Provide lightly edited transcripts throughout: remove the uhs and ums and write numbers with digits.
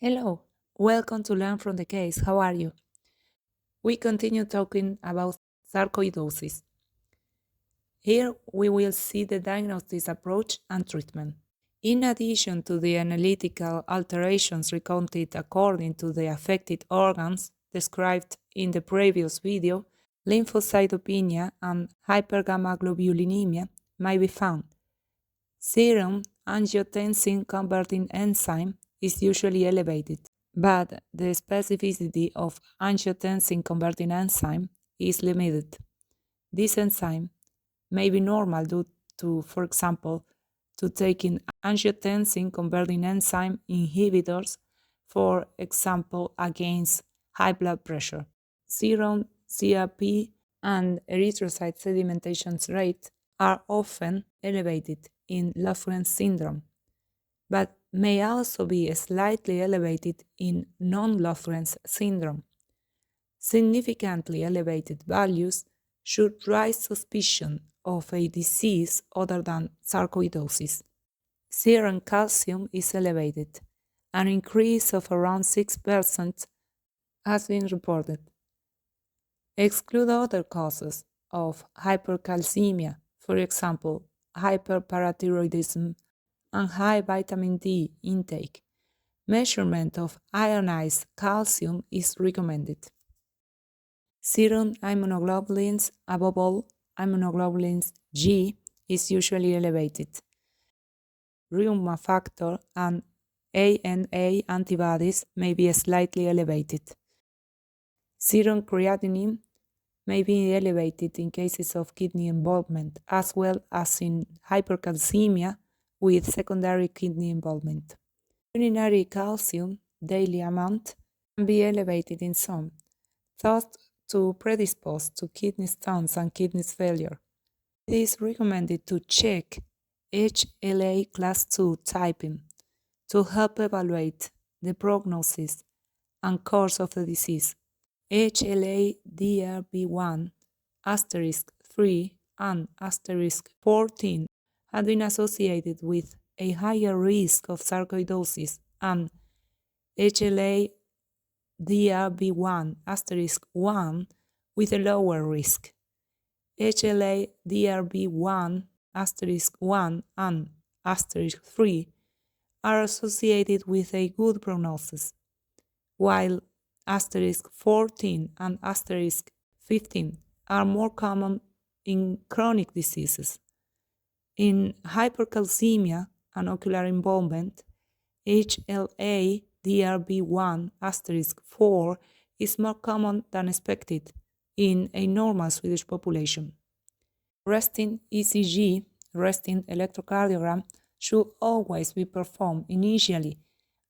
Hello, welcome to Learn from the Case. How are you? We continue talking about sarcoidosis. Here we will see the diagnosis approach and treatment. In addition to the analytical alterations recounted according to the affected organs described in the previous video, lymphocytopenia and hypergammaglobulinemia may be found. Serum angiotensin converting enzyme is usually elevated, but the specificity of angiotensin converting enzyme is limited. This enzyme may be normal due to, for example, to taking angiotensin converting enzyme inhibitors, for example, against high blood pressure. Serum CRP and erythrocyte sedimentation rate are often elevated in Lofgren's syndrome, but may also be slightly elevated in non-Lofgren's syndrome. Significantly elevated values should raise suspicion of a disease other than sarcoidosis. Serum calcium is elevated. An increase of around 6% has been reported. Exclude other causes of hypercalcemia, for example, hyperparathyroidism and high vitamin D intake. Measurement of ionized calcium is recommended. Serum immunoglobulins, above all immunoglobulins G, is usually elevated. Rheuma factor and ANA antibodies may be slightly elevated. Serum creatinine may be elevated in cases of kidney involvement, as well as in hypercalcemia with secondary kidney involvement. Urinary calcium daily amount can be elevated in some, thought to predispose to kidney stones and kidney failure. It is recommended to check HLA class II typing to help evaluate the prognosis and course of the disease. HLA-DRB1 *3 and *14 had been associated with a higher risk of sarcoidosis, and HLA-DRB1 *1 with a lower risk. HLA-DRB1 *1 and *3 are associated with a good prognosis, while *14 and *15 are more common in chronic diseases. In hypercalcemia and ocular involvement, HLA-DRB1 *4 is more common than expected in a normal Swedish population. Resting ECG, resting electrocardiogram, should always be performed initially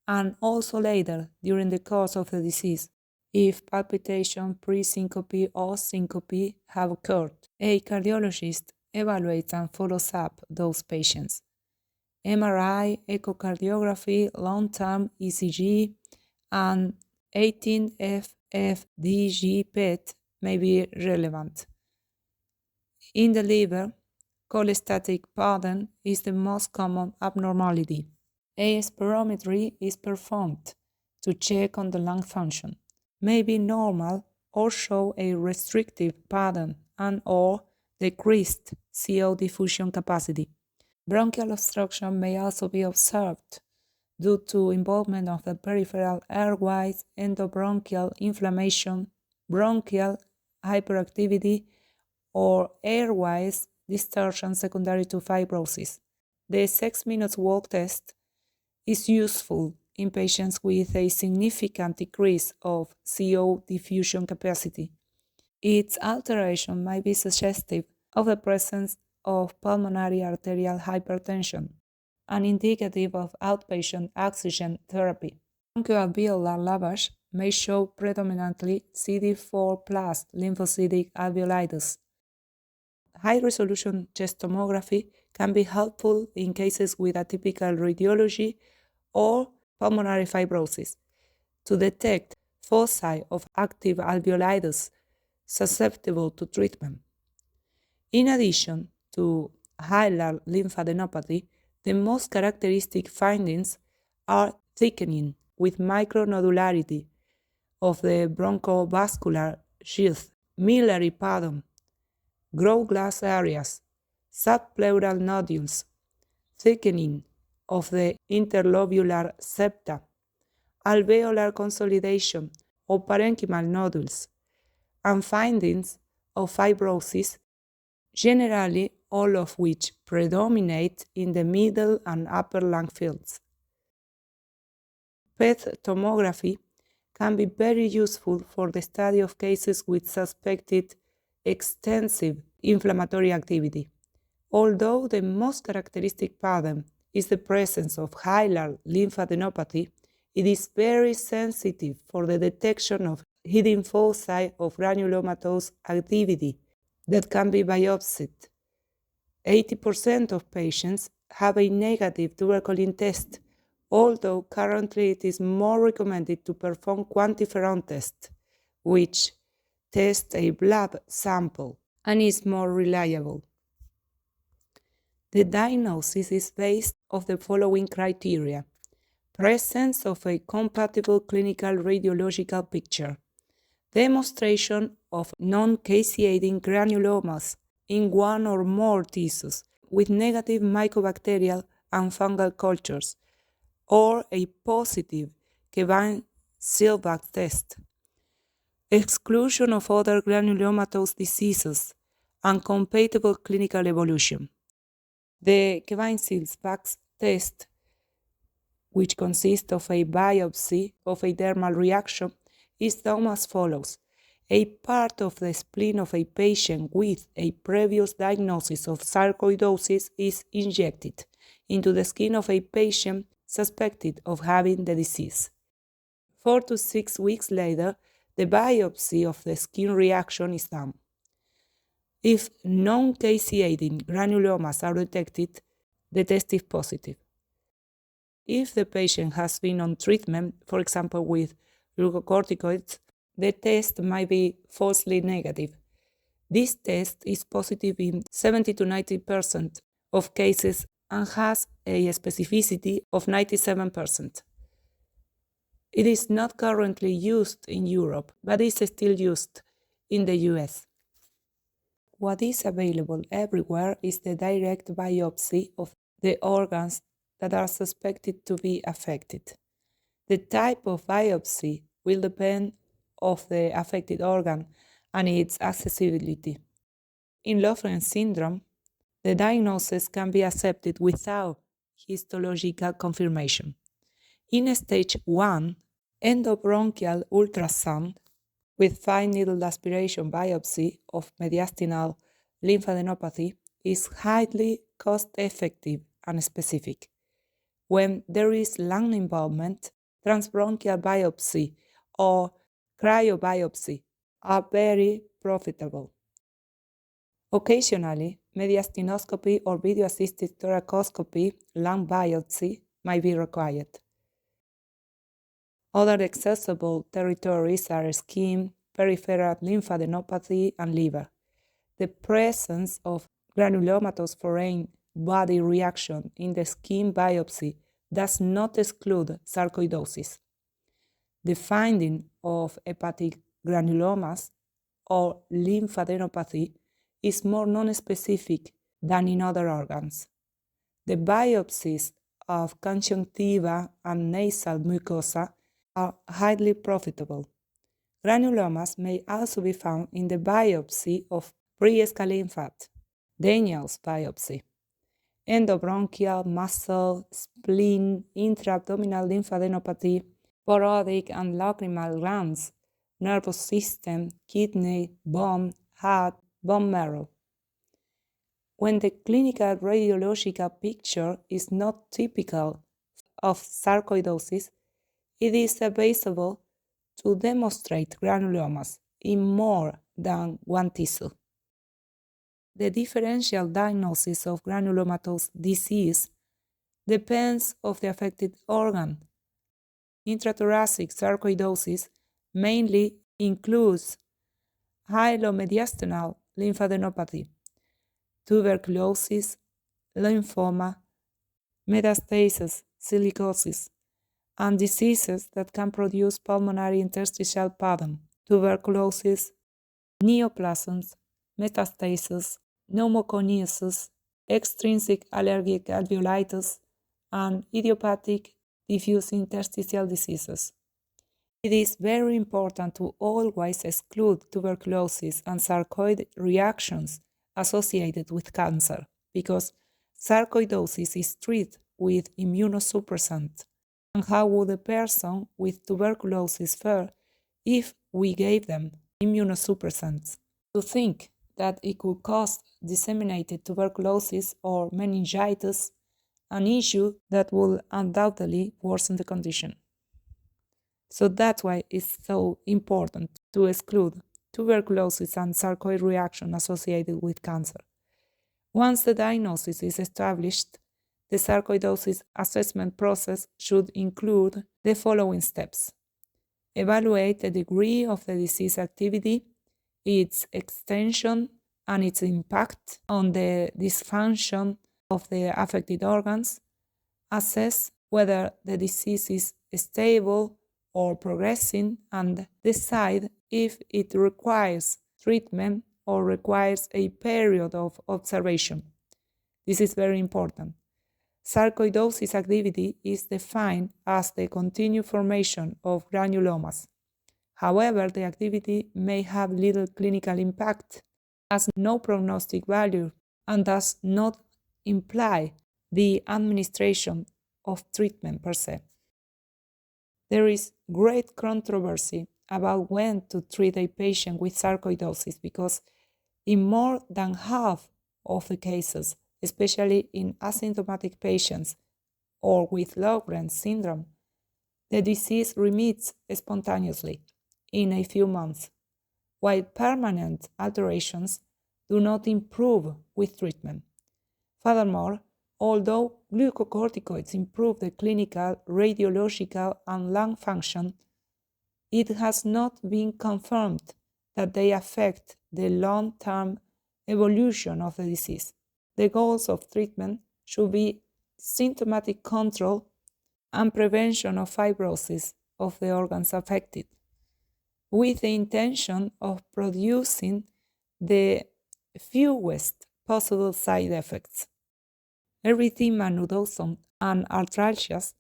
and also later during the course of the disease if palpitation, pre-syncope, or syncope have occurred. A cardiologist evaluates and follows up those patients. MRI, echocardiography, long-term ECG, and 18FFDG PET may be relevant. In the liver, cholestatic pattern is the most common abnormality. A spirometry is performed to check on the lung function. May be normal or show a restrictive pattern and/or decreased CO diffusion capacity. Bronchial obstruction may also be observed due to involvement of the peripheral airways, endobronchial inflammation, bronchial hyperactivity, or airways distortion secondary to fibrosis. The 6-minute walk test is useful in patients with a significant decrease of CO diffusion capacity. Its alteration might be suggestive of the presence of pulmonary arterial hypertension and indicative of outpatient oxygen therapy. Bronchoalveolar lavage may show predominantly CD4+ lymphocytic alveolitis. High-resolution chest tomography can be helpful in cases with atypical radiology or pulmonary fibrosis to detect foci of active alveolitis susceptible to treatment. In addition to hilar lymphadenopathy, the most characteristic findings are thickening with micronodularity of the bronchovascular sheath, miliary pattern, grow glass areas, subpleural nodules, thickening of the interlobular septa, alveolar consolidation or parenchymal nodules, and findings of fibrosis, generally all of which predominate in the middle and upper lung fields. PET tomography can be very useful for the study of cases with suspected extensive inflammatory activity. Although the most characteristic pattern is the presence of hilar lymphadenopathy, it is very sensitive for the detection of hidden foci of granulomatous activity that can be biopsied. 80% of patients have a negative tuberculin test, although currently it is more recommended to perform quantiferon test, which tests a blood sample and is more reliable. The diagnosis is based on the following criteria: presence of a compatible clinical radiological picture, demonstration of non-caseating granulomas in one or more tissues with negative mycobacterial and fungal cultures, or a positive Kevine-Silbach test, exclusion of other granulomatous diseases, and compatible clinical evolution. The Kevine-Silbach test, which consists of a biopsy of a dermal reaction, is done as follows. A part of the spleen of a patient with a previous diagnosis of sarcoidosis is injected into the skin of a patient suspected of having the disease. 4 to 6 weeks later, the biopsy of the skin reaction is done. If non-caseating granulomas are detected, the test is positive. If the patient has been on treatment, for example with glucocorticoids, the test might be falsely negative. This test is positive in 70 to 90% of cases and has a specificity of 97%. It is not currently used in Europe, but is still used in the US. What is available everywhere is the direct biopsy of the organs that are suspected to be affected. The type of biopsy will depend on the affected organ and its accessibility. In Lofgren syndrome, the diagnosis can be accepted without histological confirmation. In stage 1, endobronchial ultrasound with fine needle aspiration biopsy of mediastinal lymphadenopathy is highly cost-effective and specific. When there is lung involvement, transbronchial biopsy or cryobiopsy are very profitable. Occasionally, mediastinoscopy or video-assisted thoracoscopy lung biopsy might be required. Other accessible territories are skin, peripheral lymphadenopathy, and liver. The presence of granulomatous foreign body reaction in the skin biopsy does not exclude sarcoidosis. The finding of hepatic granulomas or lymphadenopathy is more nonspecific than in other organs. The biopsies of conjunctiva and nasal mucosa are highly profitable. Granulomas may also be found in the biopsy of pre-scalene fat, Daniel's biopsy, endobronchial, muscle, spleen, intra-abdominal lymphadenopathy, parodic and lacrimal glands, nervous system, kidney, bone, heart, bone marrow. When the clinical radiological picture is not typical of sarcoidosis, it is advisable to demonstrate granulomas in more than one tissue. The differential diagnosis of granulomatous disease depends on the affected organ. Intrathoracic sarcoidosis mainly includes hyalomediastinal lymphadenopathy, tuberculosis, lymphoma, metastasis, silicosis, and diseases that can produce pulmonary interstitial pattern, tuberculosis, neoplasms, metastasis, pneumoconiosis, extrinsic allergic alveolitis, and idiopathic diffuse interstitial diseases. It is very important to always exclude tuberculosis and sarcoid reactions associated with cancer, because sarcoidosis is treated with immunosuppressant. And how would a person with tuberculosis fare if we gave them immunosuppressants? To think that it could cause disseminated tuberculosis or meningitis, an issue that will undoubtedly worsen the condition. So that's why it's so important to exclude tuberculosis and sarcoid reaction associated with cancer. Once the diagnosis is established, the sarcoidosis assessment process should include the following steps. Evaluate the degree of the disease activity, its extension, and its impact on the dysfunction of the affected organs. Assess whether the disease is stable or progressing, and decide if it requires treatment or requires a period of observation. This is very important. Sarcoidosis activity is defined as the continued formation of granulomas. However, the activity may have little clinical impact, has no prognostic value, and does not imply the administration of treatment per se. There is great controversy about when to treat a patient with sarcoidosis, because in more than half of the cases, especially in asymptomatic patients or with Sjogren's syndrome, the disease remits spontaneously in a few months, while permanent alterations do not improve with treatment. Furthermore, although glucocorticoids improve the clinical, radiological, and lung function, it has not been confirmed that they affect the long-term evolution of the disease. The goals of treatment should be symptomatic control and prevention of fibrosis of the organs affected, with the intention of producing the fewest possible side effects. Erythema nodosum and arthralgias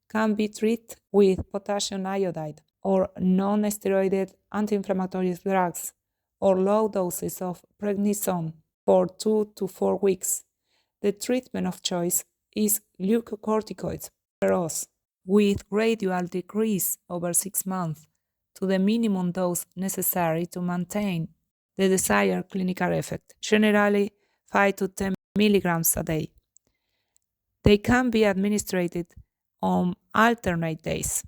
can be treated with potassium iodide or non-steroidal anti-inflammatory drugs or low doses of prednisone for 2 to 4 weeks. The treatment of choice is glucocorticoids, whereas with gradual decrease over 6 months to the minimum dose necessary to maintain the desired clinical effect, generally 5 to 10 milligrams a day. They can be administered on alternate days.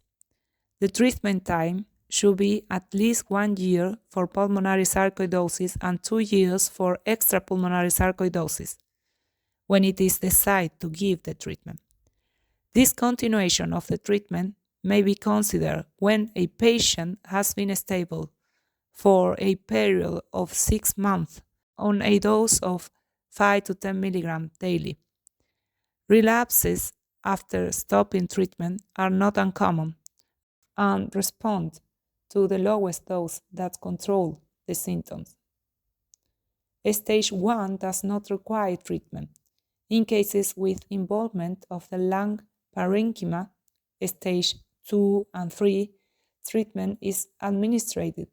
The treatment time should be at least 1 year for pulmonary sarcoidosis and 2 years for extrapulmonary sarcoidosis when it is decided to give the treatment. Discontinuation of the treatment may be considered when a patient has been stable for a period of 6 months on a dose of 5 to 10 milligrams daily. Relapses after stopping treatment are not uncommon and respond to the lowest dose that controls the symptoms. Stage 1 does not require treatment. In cases with involvement of the lung parenchyma, stage 2 and 3, treatment is administered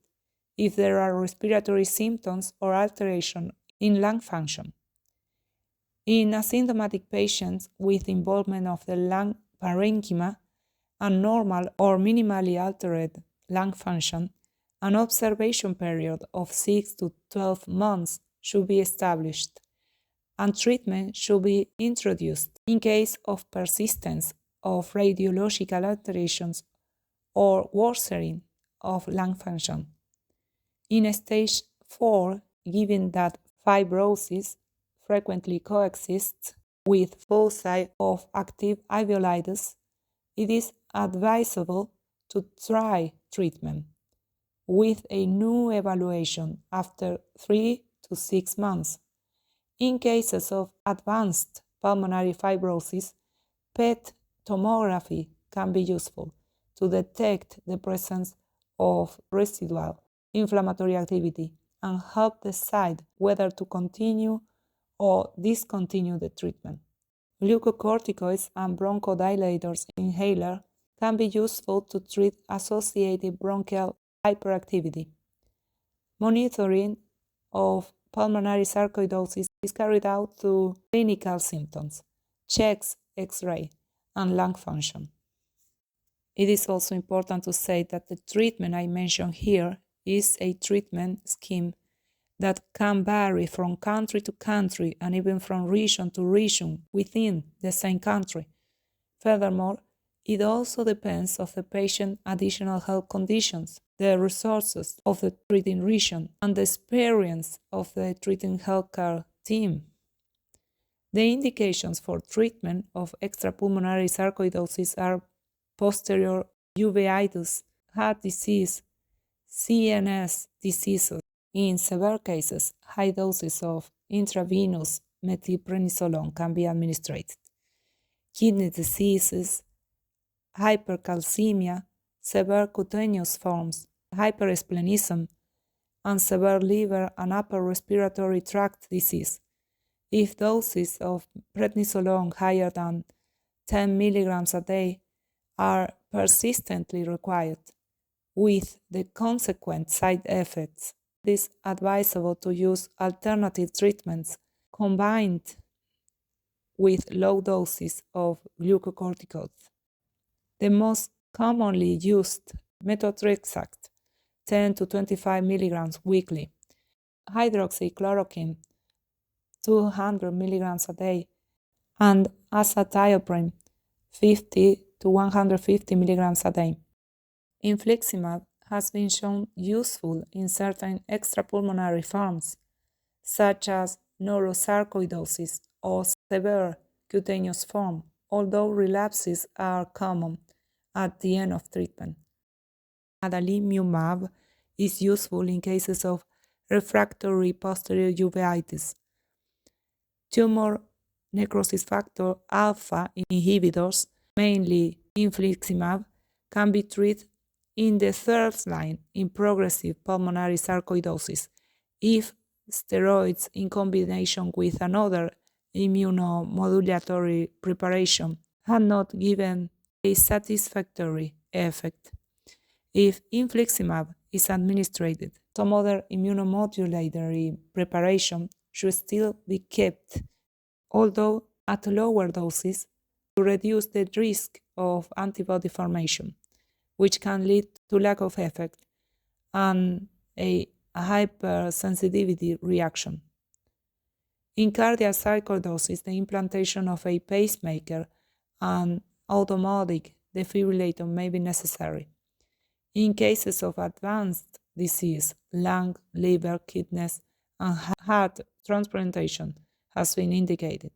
if there are respiratory symptoms or alteration in lung function. In asymptomatic patients with involvement of the lung parenchyma and normal or minimally altered lung function, an observation period of 6 to 12 months should be established, and treatment should be introduced in case of persistence of radiological alterations or worsening of lung function. In stage 4, given that fibrosis frequently coexists with foci of active alveolitis, it is advisable to try treatment with a new evaluation after 3 to 6 months. In cases of advanced pulmonary fibrosis, PET tomography can be useful to detect the presence of residual inflammatory activity and help decide whether to continue or discontinue the treatment. Glucocorticoids and bronchodilators inhaler can be useful to treat associated bronchial hyperactivity. Monitoring of pulmonary sarcoidosis is carried out through clinical symptoms, chest X-ray, and lung function. It is also important to say that the treatment I mentioned here is a treatment scheme that can vary from country to country and even from region to region within the same country. Furthermore, it also depends on the patient's additional health conditions, the resources of the treating region, and the experience of the treating healthcare team. The indications for treatment of extrapulmonary sarcoidosis are posterior uveitis, heart disease, CNS diseases. In severe cases, high doses of intravenous methylprednisolone can be administered. Kidney diseases, hypercalcemia, severe cutaneous forms, hyperesplenism, and severe liver and upper respiratory tract disease. If doses of prednisolone higher than 10 mg a day are persistently required, with the consequent side effects, it is advisable to use alternative treatments combined with low doses of glucocorticoids. The most commonly used methotrexate, 10 to 25 mg weekly, hydroxychloroquine, 200 mg a day, and azathioprine, 50 to 150 mg a day. Infliximab has been shown useful in certain extrapulmonary forms, such as neurosarcoidosis or severe cutaneous form, although relapses are common at the end of treatment. Adalimumab is useful in cases of refractory posterior uveitis. Tumor necrosis factor alpha inhibitors, mainly infliximab, can be treated in the third line in progressive pulmonary sarcoidosis if steroids in combination with another immunomodulatory preparation had not given a satisfactory effect. If infliximab is administered, some other immunomodulatory preparation should still be kept, although at lower doses, to reduce the risk of antibody formation, which can lead to lack of effect and a hypersensitivity reaction. In cardiac sarcoidosis, the implantation of a pacemaker and automatic defibrillator may be necessary. In cases of advanced disease, lung, liver, kidneys, and heart transplantation has been indicated.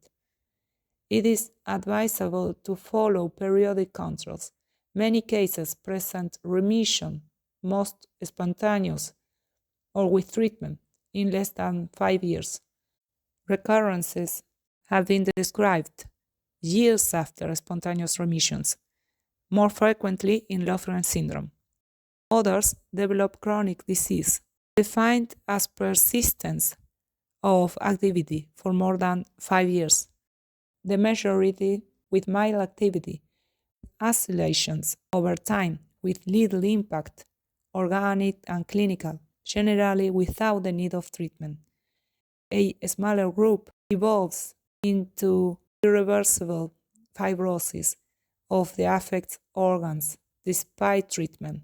It is advisable to follow periodic controls. Many cases present remission, most spontaneous, or with treatment in less than 5 years. Recurrences have been described years after spontaneous remissions, more frequently in Lofgren syndrome. Others develop chronic disease, defined as persistence of activity for more than 5 years. The majority with mild activity, oscillations over time with little impact, organic and clinical, generally without the need of treatment. A smaller group evolves into irreversible fibrosis of the affected organs despite treatment.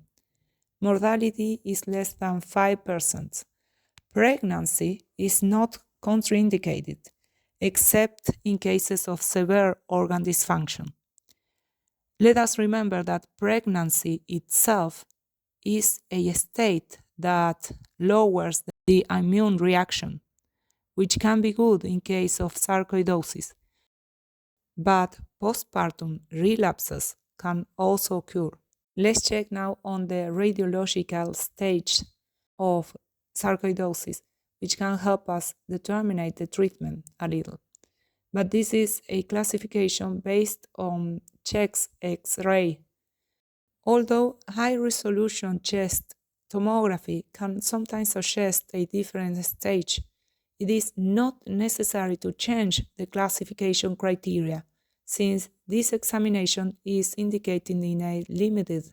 Mortality is less than 5%. Pregnancy is not contraindicated, except in cases of severe organ dysfunction. Let us remember that pregnancy itself is a state that lowers the immune reaction, which can be good in case of sarcoidosis. But postpartum relapses can also occur. Let's check now on the radiological stage of sarcoidosis, which can help us determine the treatment a little. But this is a classification based on chest X-ray Although high-resolution chest tomography can sometimes suggest a different stage, it is not necessary to change the classification criteria, since this examination is indicated in a limited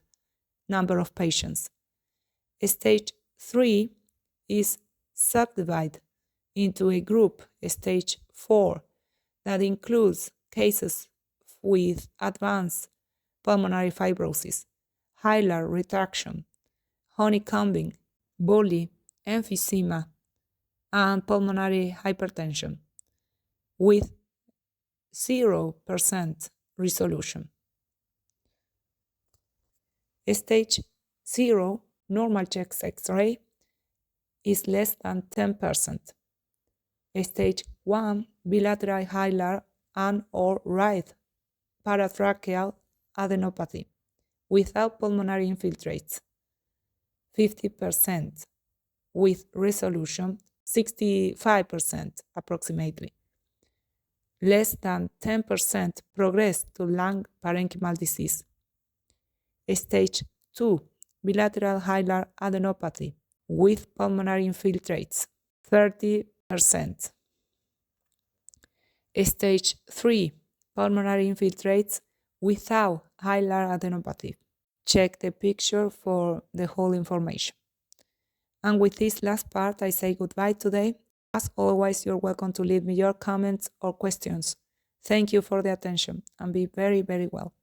number of patients. Stage 3 is subdivided into a group, stage 4, that includes cases with advanced pulmonary fibrosis, hilar retraction, honeycombing, bullae, emphysema, and pulmonary hypertension, with 0% resolution. Stage 0, normal chest X-ray, is less than 10%. Stage 1, bilateral hilar and or right paratracheal adenopathy, without pulmonary infiltrates, 50%, with resolution 65% approximately. Less than 10% progress to lung parenchymal disease. Stage 2, bilateral hilar adenopathy with pulmonary infiltrates, 30%. Stage 3, pulmonary infiltrates without hilar adenopathy. Check the picture for the whole information. And with this last part, I say goodbye today. As always, you're welcome to leave me your comments or questions. Thank you for the attention and be very, very well.